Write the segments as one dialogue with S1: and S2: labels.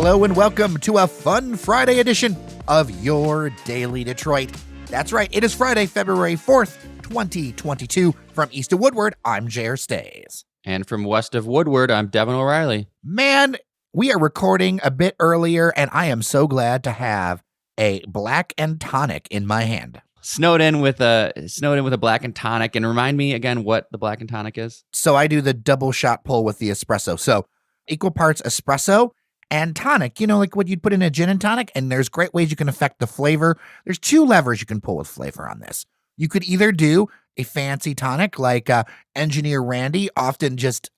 S1: Hello and welcome to a fun Friday edition of Your Daily Detroit. That's right, it is Friday, February 4th, 2022. From east of Woodward, I'm J.R. Stays.
S2: And from west of Woodward, I'm Devon O'Reilly.
S1: Man, we are recording a bit earlier, and I am so glad to have a black and tonic in my hand.
S2: Snowed in with a black and tonic. And remind me again what the black and tonic is.
S1: So I do the double shot pull with the espresso. So equal parts espresso and tonic, you know, like what you'd put in a gin and tonic. And there's great ways you can affect the flavor. There's two levers you can pull with flavor on this. You could either do a fancy tonic like Engineer Randy, often just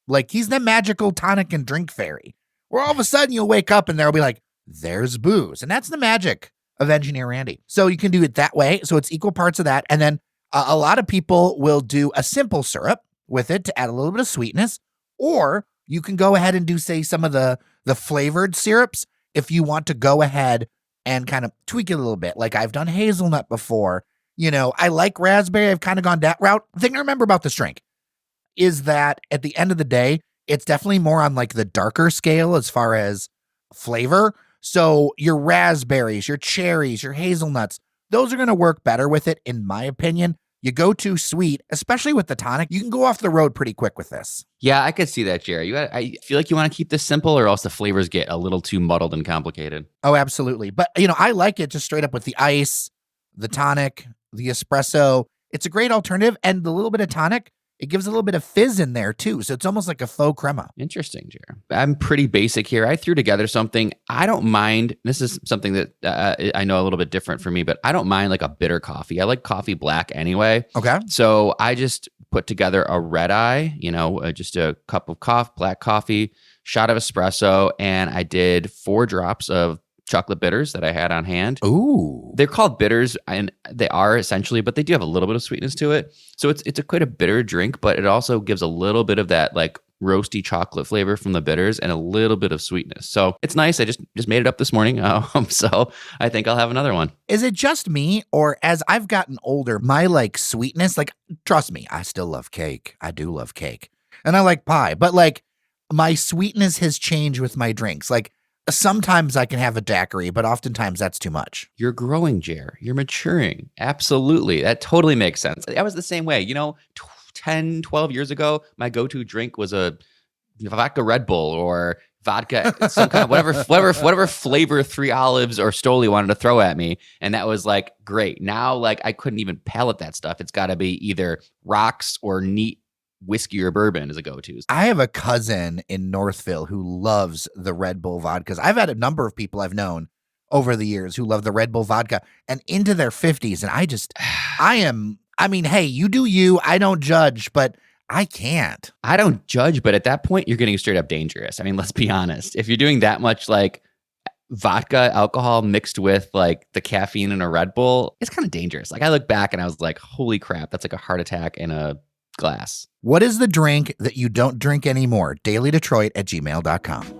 S1: like he's the magical tonic and drink fairy, where all of a sudden you'll wake up and there'll be like, there's booze. And that's the magic of Engineer Randy. So you can do it that way. So it's equal parts of that. And then a lot of people will do a simple syrup with it to add a little bit of sweetness, or you can go ahead and do, say, some of the flavored syrups if you want to go ahead and kind of tweak it a little bit. Like I've done hazelnut before. You know, I like raspberry. I've kind of gone that route. The thing I remember about this drink is that at the end of the day, it's definitely more on like the darker scale as far as flavor. So your raspberries, your cherries, your hazelnuts, those are going to work better with it, in my opinion. You go too sweet, especially with the tonic, you can go off the road pretty quick with this.
S2: Yeah, I could see that, Jerry. I feel like you want to keep this simple or else the flavors get a little too muddled and complicated.
S1: Oh, absolutely. But, you know, I like it just straight up with the ice, the tonic, the espresso. It's a great alternative. And the little bit of tonic, it gives a little bit of fizz in there too. So it's almost like a faux crema.
S2: Interesting, Jerry. I'm pretty basic here. I threw together something. I don't mind. This is something that I know a little bit different for me, but I don't mind like a bitter coffee. I like coffee black anyway.
S1: Okay.
S2: So I just put together a red eye, just a cup of black coffee, shot of espresso, and I did 4 drops of chocolate bitters that I had on hand.
S1: Ooh.
S2: They're called bitters, and they are essentially, but they do have a little bit of sweetness to it. So it's quite a bitter drink, but it also gives a little bit of that like roasty chocolate flavor from the bitters and a little bit of sweetness. So it's nice. I just made it up this morning. So I think I'll have another one.
S1: Is it just me, or as I've gotten older, my like sweetness, like trust me, I still love cake. I do love cake. And I like pie, but like my sweetness has changed with my drinks. Like sometimes I can have a daiquiri, but oftentimes that's too much.
S2: You're growing, Jer. You're maturing. Absolutely. That totally makes sense. I was the same way. 10, 12 years ago, my go-to drink was a vodka Red Bull or vodka, some kind of whatever flavor 3 Olives or Stoli wanted to throw at me. And that was like, great. Now, like I couldn't even palate that stuff. It's got to be either rocks or neat whiskey or bourbon as a go-to.
S1: I have a cousin in Northville who loves the Red Bull vodkas. I've had a number of people I've known over the years who love the Red Bull vodka and into their 50s. And hey, you do you. I don't judge, but I can't.
S2: I don't judge, but at that point, you're getting straight up dangerous. I mean, let's be honest. If you're doing that much like vodka alcohol mixed with like the caffeine in a Red Bull, it's kind of dangerous. Like I look back and I was like, holy crap, that's like a heart attack in a glass.
S1: What is the drink that you don't drink anymore? dailydetroit@gmail.com.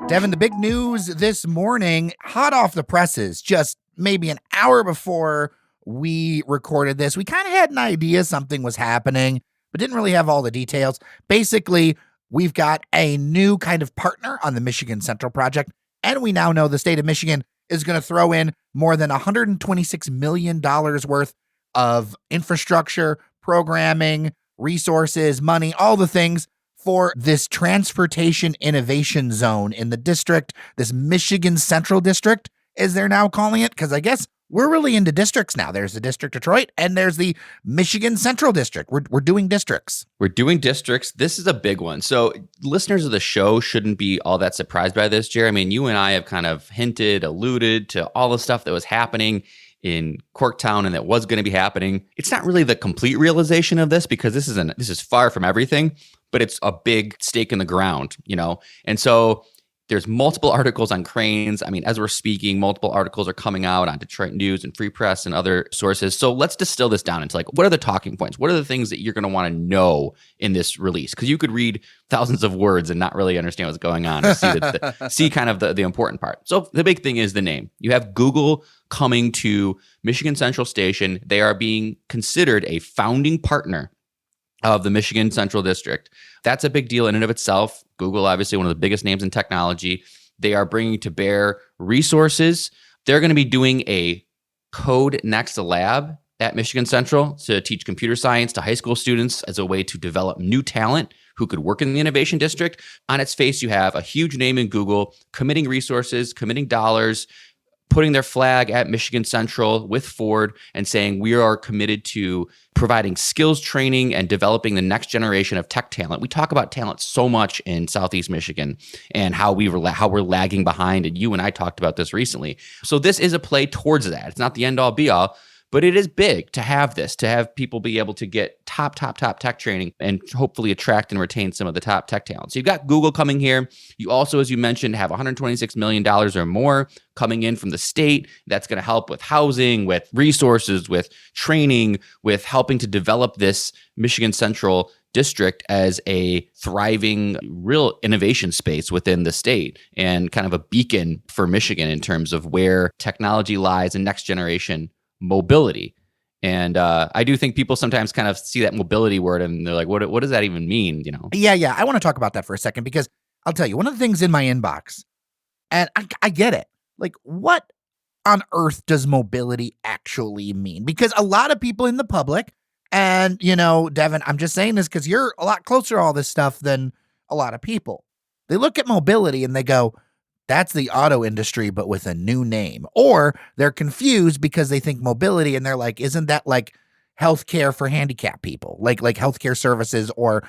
S1: Devon, the big news this morning, hot off the presses, just maybe an hour before we recorded this. We kind of had an idea something was happening, but didn't really have all the details. Basically, we've got a new kind of partner on the Michigan Central Project. And we now know the state of Michigan is going to throw in more than $126 million worth of infrastructure, programming, resources, money, all the things for this transportation innovation zone in the district, this Michigan Central District, as they're now calling it, because I guess we're really into districts now. There's the District Detroit and there's the Michigan Central District. We're doing districts.
S2: We're doing districts. This is a big one. So listeners of the show shouldn't be all that surprised by this, Jerry. I mean, you and I have kind of alluded to all the stuff that was happening in Corktown and that was going to be happening. It's not really the complete realization of this because this is far from everything, but it's a big stake in the ground, And so There's multiple articles on cranes. I mean, as we're speaking, multiple articles are coming out on Detroit News and Free Press and other sources. So let's distill this down into like, what are the talking points? What are the things that you're going to want to know in this release? Because you could read thousands of words and not really understand what's going on or see kind of the important part. So the big thing is the name. You have Google coming to Michigan Central Station. They are being considered a founding partner of the Michigan Central District. That's a big deal in and of itself. Google, obviously one of the biggest names in technology. They are bringing to bear resources. They're going to be doing a Code Next lab at Michigan Central to teach computer science to high school students as a way to develop new talent who could work in the innovation district. On its face, you have a huge name in Google committing resources, committing dollars, putting their flag at Michigan Central with Ford and saying we are committed to providing skills training and developing the next generation of tech talent. We talk about talent so much in Southeast Michigan and how we're lagging behind. And you and I talked about this recently. So this is a play towards that. It's not the end all be all, but it is big to have this, to have people be able to get top tech training and hopefully attract and retain some of the top tech talent. So you've got Google coming here. You also, as you mentioned, have $126 million or more coming in from the state. That's going to help with housing, with resources, with training, with helping to develop this Michigan Central district as a thriving, real innovation space within the state and kind of a beacon for Michigan in terms of where technology lies and next generation mobility. And I do think people sometimes kind of see that mobility word and they're like, what does that even mean? You know?
S1: Yeah. I want to talk about that for a second because I'll tell you, one of the things in my inbox, and I get it. Like, what on earth does mobility actually mean? Because a lot of people in the public, and, you know, Devon, I'm just saying this because you're a lot closer to all this stuff than a lot of people. They look at mobility and they go, that's the auto industry, but with a new name. Or they're confused because they think mobility and they're like, isn't that like healthcare for handicapped people? Like healthcare services or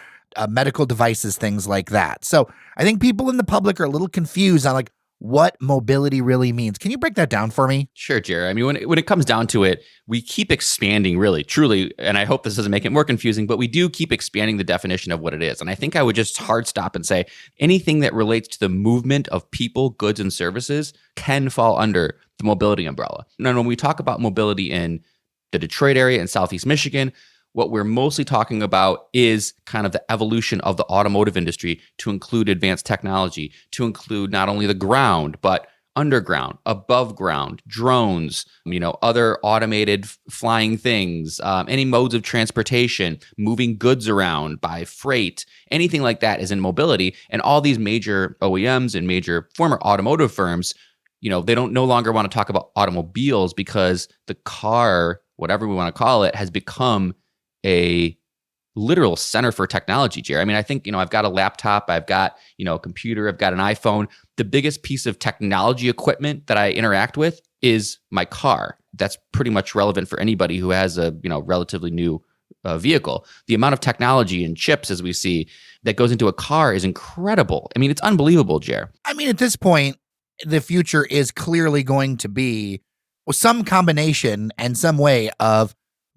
S1: medical devices, things like that. So I think people in the public are a little confused on like what mobility really means. Can you break that down for me?
S2: Sure, Jared. I mean, when it comes down to it, we keep expanding really, truly, and I hope this doesn't make it more confusing, but we do keep expanding the definition of what it is. And I think I would just hard stop and say anything that relates to the movement of people, goods, and services can fall under the mobility umbrella. Now, when we talk about mobility in the Detroit area and Southeast Michigan, what we're mostly talking about is kind of the evolution of the automotive industry to include advanced technology, to include not only the ground, but underground, above ground, drones, other automated flying things, any modes of transportation, moving goods around by freight, anything like that is in mobility. And all these major OEMs and major former automotive firms, they don't no longer want to talk about automobiles because the car, whatever we want to call it, has become a literal center for technology, Jerry. I mean, I think, I've got a laptop, I've got, a computer, I've got an iPhone. The biggest piece of technology equipment that I interact with is my car. That's pretty much relevant for anybody who has a, relatively new vehicle. The amount of technology and chips, as we see, that goes into a car is incredible. I mean, it's unbelievable, Jerry.
S1: I mean, at this point, the future is clearly going to be some combination and some way of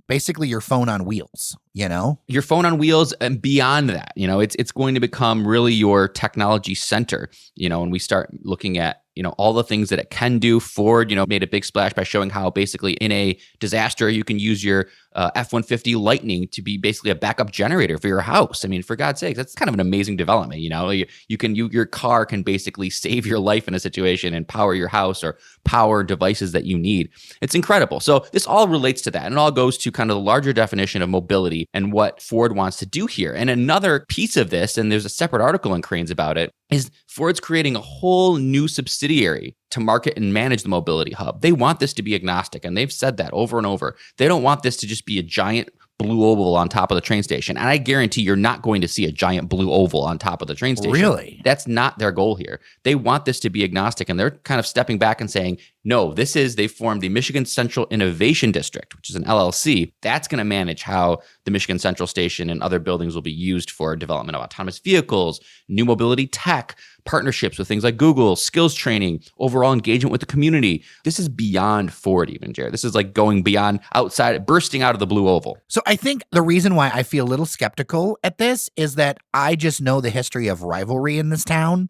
S1: basically your phone on wheels, Your
S2: phone on wheels and beyond that, it's going to become really your technology center, when we start looking at, all the things that it can do. Ford, made a big splash by showing how basically in a disaster, you can use your F-150 Lightning to be basically a backup generator for your house. I mean, for God's sakes, that's kind of an amazing development. Your car can basically save your life in a situation and power your house or power devices that you need. It's incredible. So this all relates to that. And it all goes to kind of the larger definition of mobility and what Ford wants to do here. And another piece of this, and there's a separate article in Cranes about it, is Ford's creating a whole new subsidiary to market and manage the mobility hub. They want this to be agnostic, and they've said that over and over. They don't want this to just be a giant blue oval on top of the train station. And I guarantee you're not going to see a giant blue oval on top of the train station.
S1: Really?
S2: That's not their goal here. They want this to be agnostic, and they're kind of stepping back and saying, no, they formed the Michigan Central Innovation District, which is an LLC. That's going to manage how the Michigan Central Station and other buildings will be used for development of autonomous vehicles, new mobility tech, partnerships with things like Google, skills training, overall engagement with the community. This is beyond Ford even, Jared. This is like going beyond outside, bursting out of the blue oval.
S1: So I think the reason why I feel a little skeptical at this is that I just know the history of rivalry in this town.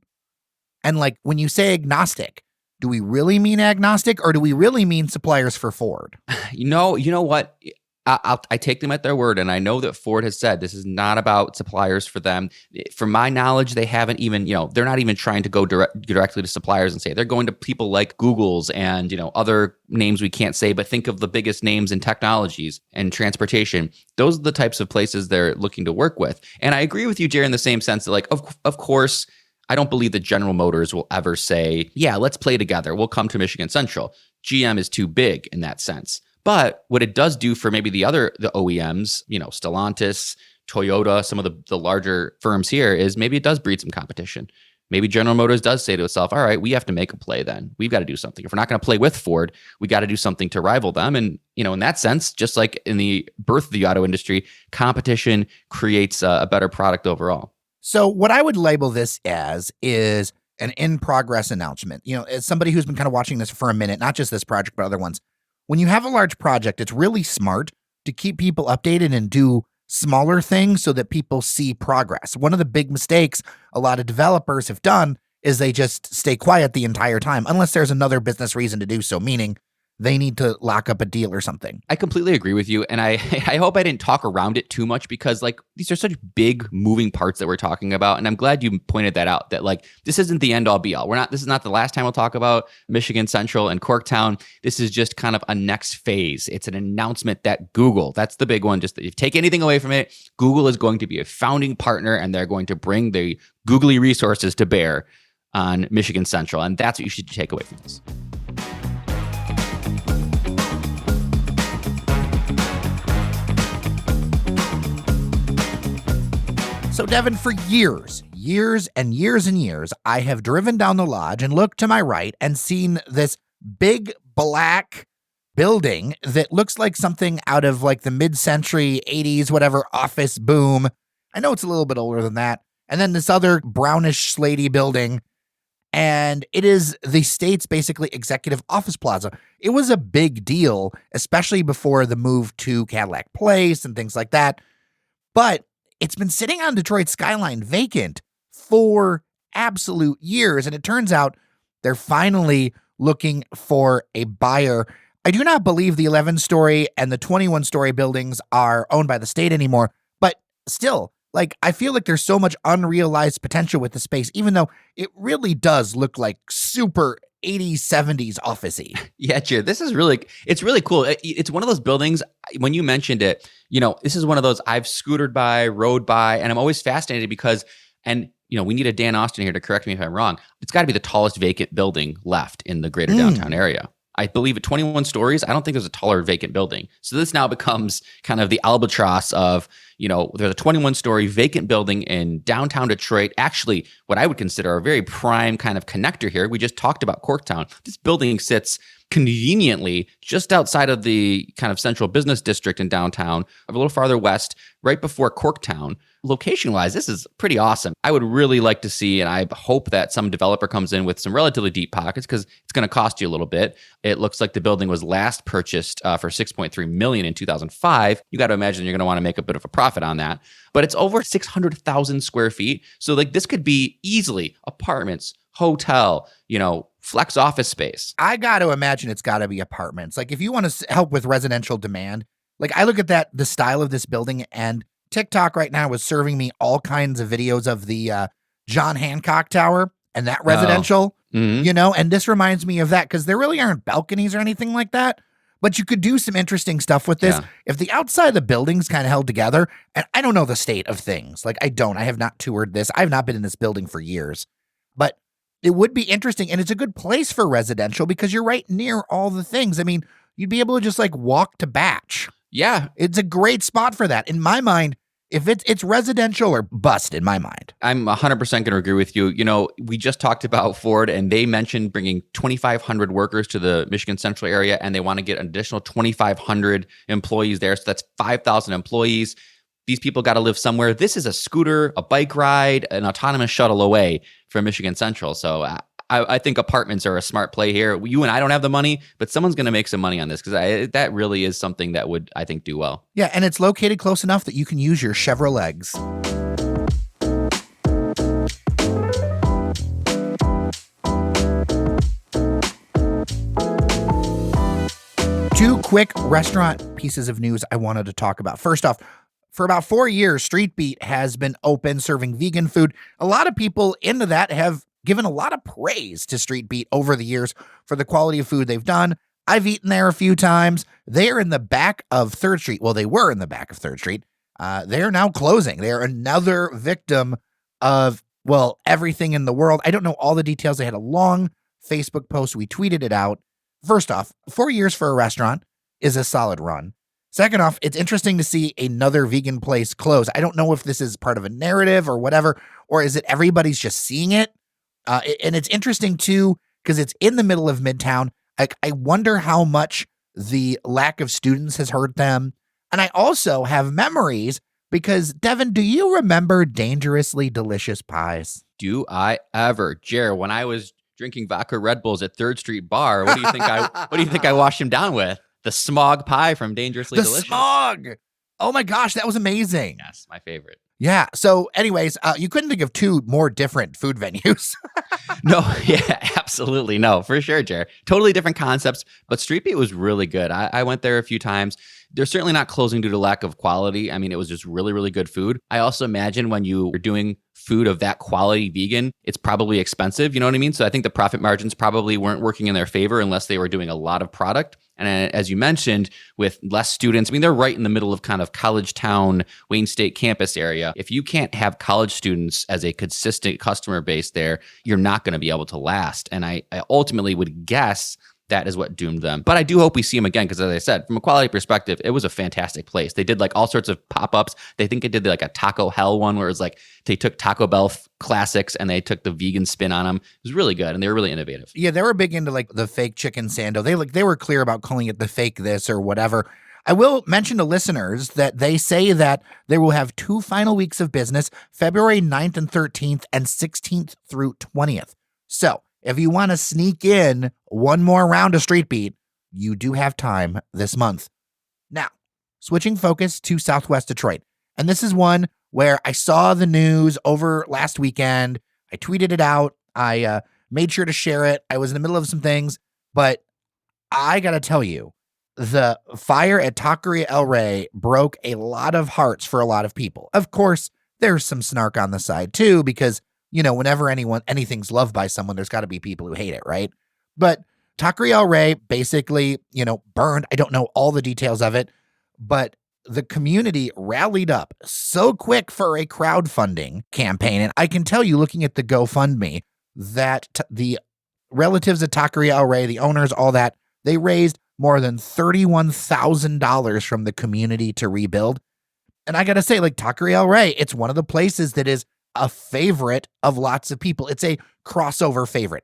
S1: And like when you say agnostic, do we really mean agnostic or do we really mean suppliers for Ford?
S2: You know what? I take them at their word, and I know that Ford has said this is not about suppliers for them. From my knowledge, they haven't even, they're not even trying to go directly to suppliers and say they're going to people like Google's and, other names we can't say, but think of the biggest names in technologies and transportation. Those are the types of places they're looking to work with. And I agree with you, Jerry, in the same sense that, like, of course, I don't believe that General Motors will ever say, yeah, let's play together. We'll come to Michigan Central. GM is too big in that sense. But what it does do for maybe the OEMs, Stellantis, Toyota, some of the larger firms here, is maybe it does breed some competition. Maybe General Motors does say to itself, all right, we have to make a play then. We've got to do something. If we're not going to play with Ford, we got to do something to rival them. And, in that sense, just like in the birth of the auto industry, competition creates a better product overall.
S1: So what I would label this as is an in-progress announcement. As somebody who's been kind of watching this for a minute, not just this project, but other ones, when you have a large project, it's really smart to keep people updated and do smaller things so that people see progress. One of the big mistakes a lot of developers have done is they just stay quiet the entire time, unless there's another business reason to do so, meaning they need to lock up a deal or something.
S2: I completely agree with you. And I hope I didn't talk around it too much because, like, these are such big moving parts that we're talking about. And I'm glad you pointed that out, that, like, this isn't the end all be all. This is not the last time we'll talk about Michigan Central and Corktown. This is just kind of a next phase. It's an announcement that Google, that's the big one. Just if you take anything away from it, Google is going to be a founding partner and they're going to bring the googly resources to bear on Michigan Central. And that's what you should take away from this.
S1: So Devon, for years and years, I have driven down the lodge and looked to my right and seen this big black building that looks like something out of like the mid-century 80s, whatever, office boom. I know it's a little bit older than that. And then this other brownish slatey building. And it is the state's basically executive office plaza. It was a big deal, especially before the move to Cadillac Place and things like that. But it's been sitting on Detroit's skyline vacant for absolute years, and it turns out they're finally looking for a buyer. I do not believe the 11-story and the 21-story buildings are owned by the state anymore, but still, like, I feel like there's so much unrealized potential with the space, even though it really does look like super 80s, 70s office-y.
S2: Yeah, Jared, it's really cool. It's one of those buildings, when you mentioned it, this is one of those I've scootered by, rode by, and I'm always fascinated because, and we need a Dan Austin here to correct me if I'm wrong. It's got to be the tallest vacant building left in the greater downtown area. I believe at 21 stories, I don't think there's a taller vacant building. So this now becomes kind of the albatross of, there's a 21-story vacant building in downtown Detroit. Actually, what I would consider a very prime kind of connector here. We just talked about Corktown. This building sits conveniently just outside of the kind of central business district in downtown, a little farther west, right before Corktown. Location-wise, this is pretty awesome. I would really like to see, and I hope that some developer comes in with some relatively deep pockets because it's going to cost you a little bit. It looks like the building was last purchased for $6.3 million in 2005. You got to imagine you're going to want to make a bit of a profit on that. But it's over 600,000 square feet. So like this could be easily apartments, hotel, flex office space.
S1: I got to imagine it's got to be apartments. Like if you want to help with residential demand, like I look at the style of this building, and TikTok right now is serving me all kinds of videos of the John Hancock Tower and that residential, and this reminds me of that because there really aren't balconies or anything like that. But you could do some interesting stuff with this. Yeah. If the outside of the building's kind of held together, and I don't know the state of things. Like I have not toured this. I've not been in this building for years. But it would be interesting, and it's a good place for residential because you're right near all the things. I mean, you'd be able to just like walk to Batch.
S2: Yeah.
S1: It's a great spot for that. In my mind, if it's residential or bust in my mind.
S2: I'm 100% going to agree with you. We just talked about Ford, and they mentioned bringing 2,500 workers to the Michigan Central area, and they want to get an additional 2,500 employees there. So that's 5,000 employees. These people got to live somewhere. This is a scooter, a bike ride, an autonomous shuttle away from Michigan Central. So I think apartments are a smart play here. You and I don't have the money, but someone's going to make some money on this because that really is something that would, I think, do well.
S1: Yeah, and it's located close enough that you can use your Chevrolet legs. Two quick restaurant pieces of news I wanted to talk about. First off, for about 4 years, Street Beet has been open serving vegan food. A lot of people into that have given a lot of praise to Street Beet over the years for the quality of food they've done. I've eaten there a few times. They're in the back of 3rd Street. Well, they were in the back of 3rd Street. They are now closing. They are another victim of, well, everything in the world. I don't know all the details. They had a long Facebook post. We tweeted it out. First off, 4 years for a restaurant is a solid run. Second off, it's interesting to see another vegan place close. I don't know if this is part of a narrative or whatever, or is it everybody's just seeing it? And it's interesting too, because it's in the middle of Midtown. I wonder how much the lack of students has hurt them. And I also have memories because, Devon, do you remember Dangerously Delicious Pies?
S2: Do I ever? Jer, when I was drinking vodka Red Bulls at 3rd Street Bar, what do you think I washed him down with? The SMOG pie from Dangerously Delicious.
S1: The SMOG! Oh my gosh, that was amazing.
S2: Yes, my favorite.
S1: Yeah. So anyways, you couldn't think of two more different food venues.
S2: No, yeah, absolutely. No, for sure, Jer. Totally different concepts, but Street Beet was really good. I went there a few times. They're certainly not closing due to lack of quality. I mean, it was just really, really good food. I also imagine when you are doing food of that quality vegan, it's probably expensive. You know what I mean? So I think the profit margins probably weren't working in their favor unless they were doing a lot of product. And as you mentioned, with less students, I mean, they're right in the middle of kind of college town, Wayne State campus area. If you can't have college students as a consistent customer base there, you're not going to be able to last. And I ultimately would guess that is what doomed them. But I do hope we see them again because, as I said, from a quality perspective, it was a fantastic place. They did like all sorts of pop-ups. They think it did like a Taco Hell one where it was like they took Taco Bell classics and they took the vegan spin on them. It was really good and they were really innovative.
S1: Yeah, they were big into like the fake chicken sando. They were clear about calling it the fake this or whatever. I will mention to listeners that they say that they will have 2 final weeks of business, February 9th and 13th and 16th through 20th. So if you want to sneak in one more round of Street Beet, you do have time this month. Now, switching focus to Southwest Detroit. And this is one where I saw the news over last weekend. I tweeted it out. I made sure to share it. I was in the middle of some things, but I got to tell you, the fire at Taqueria El Rey broke a lot of hearts for a lot of people. Of course, there's some snark on the side too, because you know, whenever anything's loved by someone, there's got to be people who hate it, right? But Taqueria El Rey basically, burned. I don't know all the details of it, but the community rallied up so quick for a crowdfunding campaign. And I can tell you, looking at the GoFundMe, that the relatives of Taqueria El Rey, the owners, all that, they raised more than $31,000 from the community to rebuild. And I got to say, like Taqueria El Rey, it's one of the places that is a favorite of lots of people. It's a crossover favorite.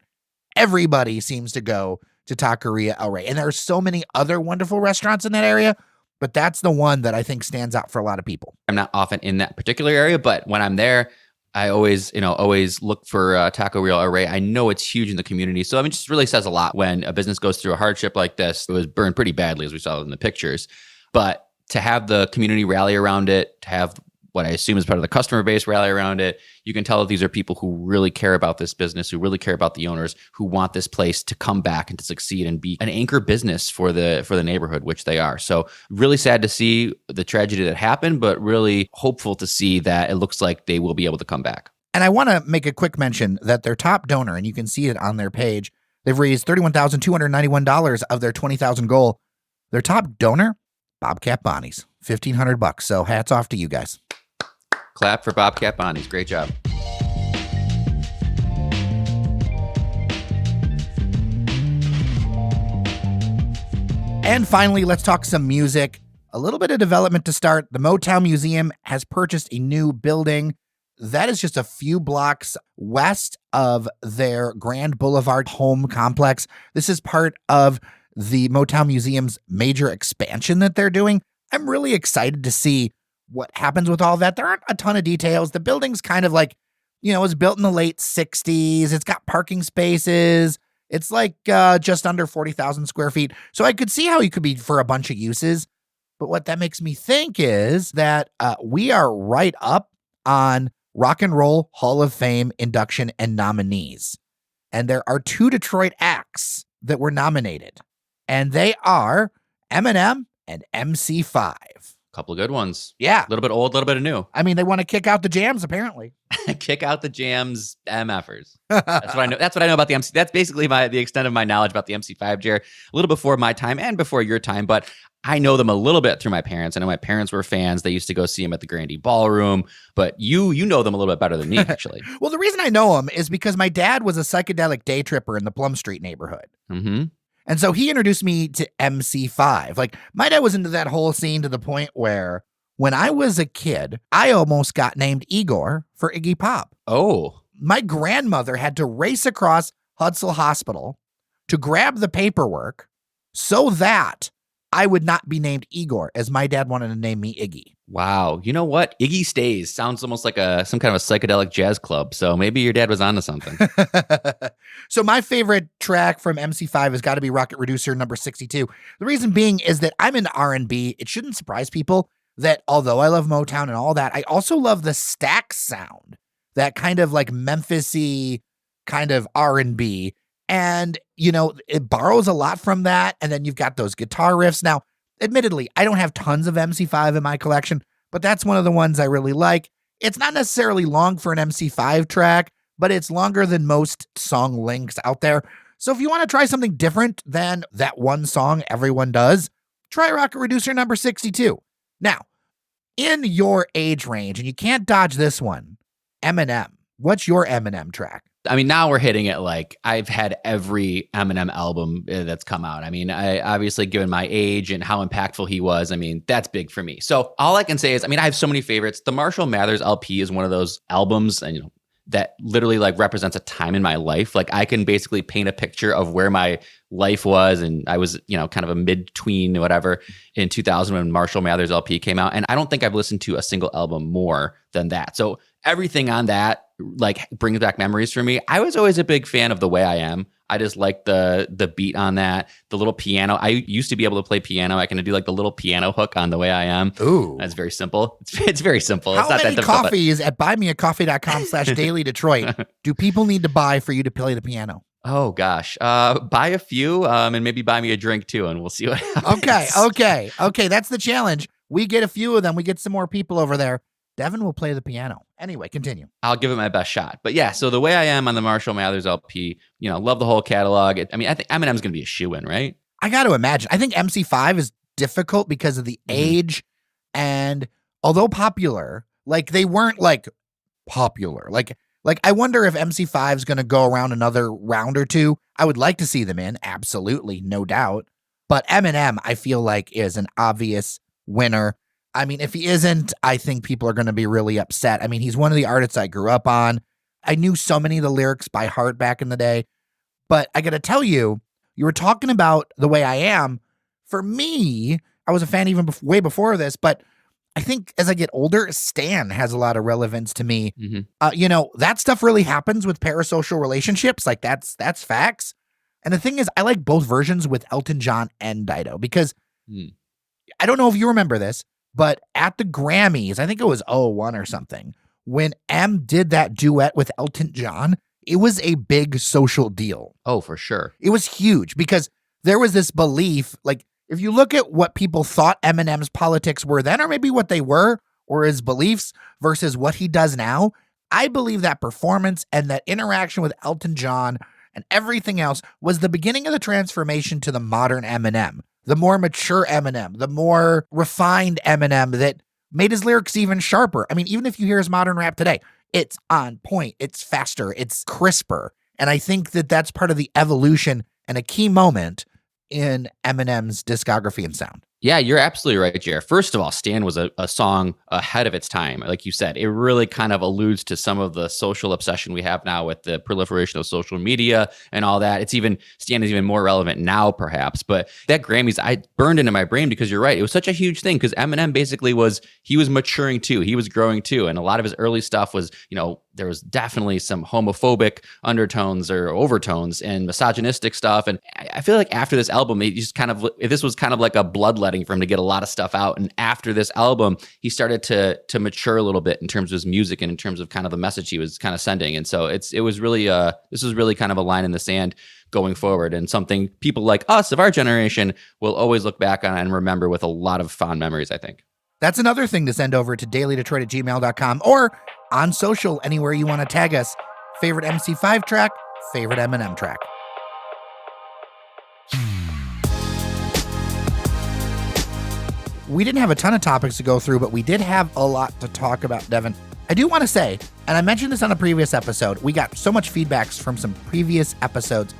S1: Everybody seems to go to Taqueria El Rey. And there are so many other wonderful restaurants in that area, but that's the one that I think stands out for a lot of people.
S2: I'm not often in that particular area, but when I'm there, I always look for Taqueria El Rey. I know it's huge in the community. So I mean, it just really says a lot when a business goes through a hardship like this. It was burned pretty badly, as we saw in the pictures. But to have the community rally around it, to have what I assume is part of the customer base rally around it, you can tell that these are people who really care about this business, who really care about the owners, who want this place to come back and to succeed and be an anchor business for the neighborhood, which they are. So really sad to see the tragedy that happened, but really hopeful to see that it looks like they will be able to come back.
S1: And I want to make a quick mention that their top donor, and you can see it on their page, they've raised $31,291 of their $20,000 goal. Their top donor, Bobcat Bonnie's, $1,500. So hats off to you guys.
S2: Clap for Bobcat Bonnie's. Great job.
S1: And finally, let's talk some music. A little bit of development to start. The Motown Museum has purchased a new building that is just a few blocks west of their Grand Boulevard home complex. This is part of the Motown Museum's major expansion that they're doing. I'm really excited to see what happens with all that. There aren't a ton of details. The building's kind of like, it was built in the late 60s. It's got parking spaces. It's like just under 40,000 square feet. So I could see how it could be for a bunch of uses. But what that makes me think is that we are right up on Rock and Roll Hall of Fame induction and nominees. And there are 2 Detroit acts that were nominated. And they are Eminem and MC5.
S2: Couple of good ones.
S1: Yeah.
S2: A little bit old, a little bit of new.
S1: I mean, they want to kick out the jams, apparently.
S2: Kick out the jams, MFers. That's what I know. That's what I know about the MC. That's basically the extent of my knowledge about the MC5, Jer. A little before my time and before your time, but I know them a little bit through my parents. I know my parents were fans. They used to go see him at the Grandy Ballroom, but you know them a little bit better than me, actually.
S1: Well, the reason I know them is because my dad was a psychedelic day tripper in the Plum Street neighborhood.
S2: Mm-hmm.
S1: And so he introduced me to MC5. Like, my dad was into that whole scene to the point where when I was a kid, I almost got named Igor for Iggy Pop.
S2: Oh.
S1: My grandmother had to race across Hudsell Hospital to grab the paperwork so that I would not be named Igor, as my dad wanted to name me Iggy.
S2: Wow. You know what? Iggy Stays sounds almost like some kind of a psychedelic jazz club. So maybe your dad was onto something.
S1: So my favorite track from MC5 has got to be Rocket Reducer number 62. The reason being is that I'm into R&B. It shouldn't surprise people that although I love Motown and all that, I also love the stack sound, that kind of like Memphis-y kind of R&B. And, you know, it borrows a lot from that. And then you've got those guitar riffs. Now, admittedly, I don't have tons of MC5 in my collection, but that's one of the ones I really like. It's not necessarily long for an MC5 track, but it's longer than most song lengths out there. So if you want to try something different than that one song everyone does, try Rocket Reducer number 62. Now, in your age range, and you can't dodge this one, Eminem. What's your Eminem track?
S2: I mean, now we're hitting it like I've had every Eminem album that's come out. I mean, I obviously, given my age and how impactful he was, I mean, that's big for me. So all I can say is, I mean, I have so many favorites. The Marshall Mathers LP is one of those albums, and that literally like represents a time in my life. Like I can basically paint a picture of where my life was. And I was, kind of a mid-tween, whatever, in 2000 when Marshall Mathers LP came out. And I don't think I've listened to a single album more than that. So everything on that like brings back memories for me. I was always a big fan of The Way I Am. I just like the beat on that, the little piano. I used to be able to play piano. I can do like the little piano hook on The Way I Am.
S1: Ooh.
S2: That's very simple. It's very simple.
S1: How
S2: it's not
S1: many
S2: that difficult.
S1: coffees at buymeacoffee.com/Daily Detroit do people need to buy for you to play the piano?
S2: Oh gosh. Buy a few and maybe buy me a drink too, and we'll see what happens.
S1: Okay. That's the challenge. We get a few of them. We get some more people over there. Devon will play the piano. Anyway, continue.
S2: I'll give it my best shot. But yeah, so The Way I Am on the Marshall Mathers LP, love the whole catalog. I think Eminem's going to be a shoo-in, right?
S1: I got to imagine. I think MC5 is difficult because of the age. And although popular, like they weren't like popular. Like I wonder if MC5 is going to go around another round or two. I would like to see them in. Absolutely. No doubt. But Eminem, I feel like, is an obvious winner. I mean, if he isn't, I think people are going to be really upset. I mean, he's one of the artists I grew up on. I knew so many of the lyrics by heart back in the day. But I got to tell you, you were talking about The Way I Am. For me, I was a fan even way before this, but I think as I get older, Stan has a lot of relevance to me.
S2: Mm-hmm.
S1: That stuff really happens with parasocial relationships. Like that's facts. And the thing is, I like both versions with Elton John and Dido because I don't know if you remember this, but at the Grammys, I think it was 01 or something, when M did that duet with Elton John, it was a big social deal.
S2: Oh, for sure.
S1: It was huge because there was this belief, like if you look at what people thought Eminem's politics were then, or maybe what they were, or his beliefs versus what he does now, I believe that performance and that interaction with Elton John and everything else was the beginning of the transformation to the modern Eminem. The more mature Eminem, the more refined Eminem that made his lyrics even sharper. I mean, even if you hear his modern rap today, it's on point, it's faster, it's crisper. And I think that that's part of the evolution and a key moment in Eminem's discography and sound.
S2: Yeah, you're absolutely right, Jared. First of all, Stan was a song ahead of its time. Like you said, it really kind of alludes to some of the social obsession we have now with the proliferation of social media and all that. Stan is even more relevant now, perhaps. But that Grammys, I burned into my brain because you're right. It was such a huge thing because Eminem basically he was maturing too. He was growing too. And a lot of his early stuff was, there was definitely some homophobic undertones or overtones and misogynistic stuff. And I feel like after this album, this was kind of like a bloodletting for him to get a lot of stuff out. And after this album, he started to mature a little bit in terms of his music and in terms of kind of the message he was kind of sending. And so this was really kind of a line in the sand going forward, and something people like us of our generation will always look back on and remember with a lot of fond memories, I think.
S1: That's another thing to send over to dailydetroit@gmail.com or on social, anywhere you want to tag us. Favorite MC5 track, favorite Eminem track. We didn't have a ton of topics to go through, but we did have a lot to talk about, Devon. I do want to say, and I mentioned this on a previous episode, we got so much feedbacks from some previous episodes.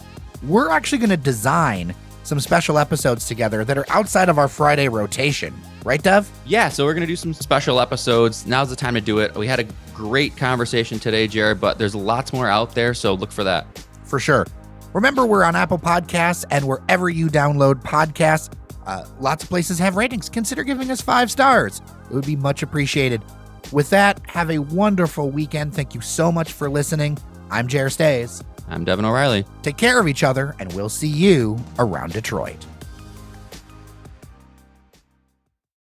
S1: We're actually going to design some special episodes together that are outside of our Friday rotation. Right, Dev?
S2: Yeah, so we're going to do some special episodes. Now's the time to do it. We had a great conversation today, Jared, but there's lots more out there, so look for that.
S1: For sure. Remember, we're on Apple Podcasts and wherever you download podcasts. Lots of places have ratings. Consider giving us 5 stars. It would be much appreciated. With that, have a wonderful weekend. Thank you so much for listening. I'm Jared Stays.
S2: I'm Devon O'Reilly.
S1: Take care of each other, and we'll see you around Detroit.